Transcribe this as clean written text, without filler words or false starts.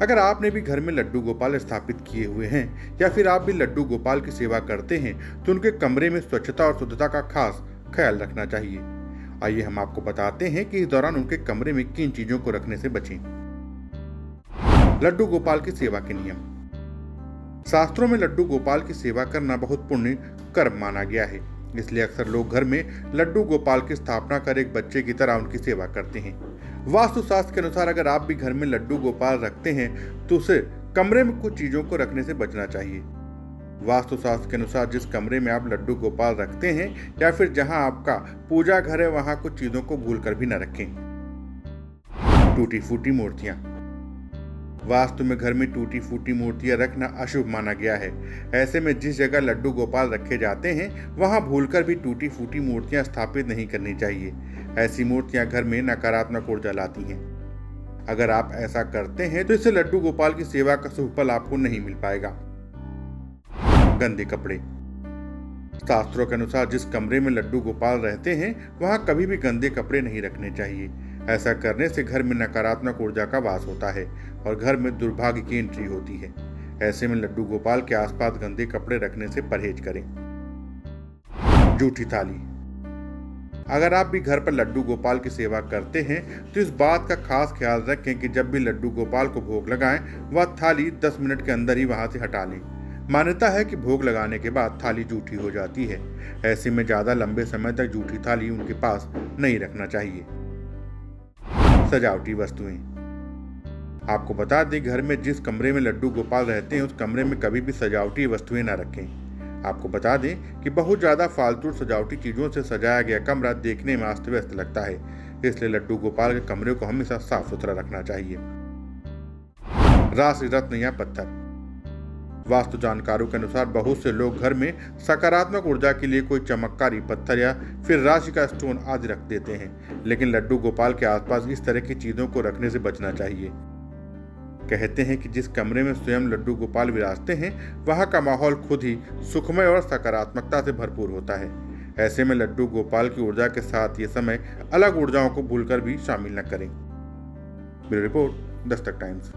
अगर आपने भी घर में लड्डू गोपाल स्थापित किए हुए हैं या फिर आप भी लड्डू गोपाल की सेवा करते हैं तो उनके कमरे में स्वच्छता और शुद्धता का खास ख्याल रखना चाहिए। आइए हम आपको बताते हैं कि इस दौरान उनके कमरे में किन चीजों को रखने से बचें। लड्डू गोपाल की सेवा के नियम। शास्त्रों में लड्डू गोपाल की सेवा करना बहुत पुण्य कर्म माना गया है, इसलिए अक्सर लोग घर में लड्डू गोपाल की स्थापना कर एक बच्चे की तरह उनकी सेवा करते हैं। वास्तुशास्त्र के अनुसार अगर आप भी घर में लड्डू गोपाल रखते हैं तो उसे कमरे में कुछ चीजों को रखने से बचना चाहिए। वास्तुशास्त्र के अनुसार जिस कमरे में आप लड्डू गोपाल रखते हैं या फिर जहां आपका पूजा घर है वहां कुछ चीजों को भूलकर भी न रखें। टूटी फूटी मूर्तियां। वास्तु में घर में टूटी फूटी मूर्तियां रखना अशुभ माना गया है। ऐसे में जिस जगह लड्डू गोपाल रखे जाते हैं वहां भूलकर भी टूटी फूटी मूर्तियां स्थापित नहीं करनी चाहिए। ऐसी मूर्तियां घर में नकारात्मक ऊर्जा लाती हैं। अगर आप ऐसा करते हैं तो इससे लड्डू गोपाल की सेवा का शुभ फल आपको नहीं मिल पाएगा। गंदे कपड़े। शास्त्रों के अनुसार जिस कमरे में लड्डू गोपाल रहते हैं वहां कभी भी गंदे कपड़े नहीं रखने चाहिए। ऐसा करने से घर में नकारात्मक ऊर्जा का वास होता है और घर में दुर्भाग्य की एंट्री होती है। ऐसे में लड्डू गोपाल के आसपास गंदे कपड़े रखने से परहेज करें। जूठी थाली। अगर आप भी घर पर लड्डू गोपाल की सेवा करते हैं तो इस बात का खास ख्याल रखें कि जब भी लड्डू गोपाल को भोग लगाएं वह थाली 10 मिनट के अंदर ही वहां से हटा लें। मान्यता है कि भोग लगाने के बाद थाली जूठी हो जाती है। ऐसे में ज्यादा लंबे समय तक जूठी थाली उनके पास नहीं रखना चाहिए। सजावटी वस्तुएं। आपको बता दें घर में जिस कमरे में लड्डू गोपाल रहते हैं उस कमरे में कभी भी सजावटी वस्तुएं न रखें। आपको बता दें कि बहुत ज्यादा फालतू सजावटी चीजों से सजाया गया कमरा देखने में अस्त व्यस्त लगता है, इसलिए लड्डू गोपाल के कमरे को हमेशा साफ सुथरा रखना चाहिए। राशि रत्न या पत्थर। वास्तु जानकारों के अनुसार बहुत से लोग घर में सकारात्मक ऊर्जा के लिए कोई चमत्कारी पत्थर या फिर राशि का स्टोन आदि रख देते हैं, लेकिन लड्डू गोपाल के आसपास इस तरह की चीजों को रखने से बचना चाहिए। कहते हैं कि जिस कमरे में स्वयं लड्डू गोपाल विराजते हैं वहां का माहौल खुद ही सुखमय और सकारात्मकता से भरपूर होता है। ऐसे में लड्डू गोपाल की ऊर्जा के साथ ये समय अलग ऊर्जाओं को भूलकर भी शामिल न करें। Bureau report, Dastak times.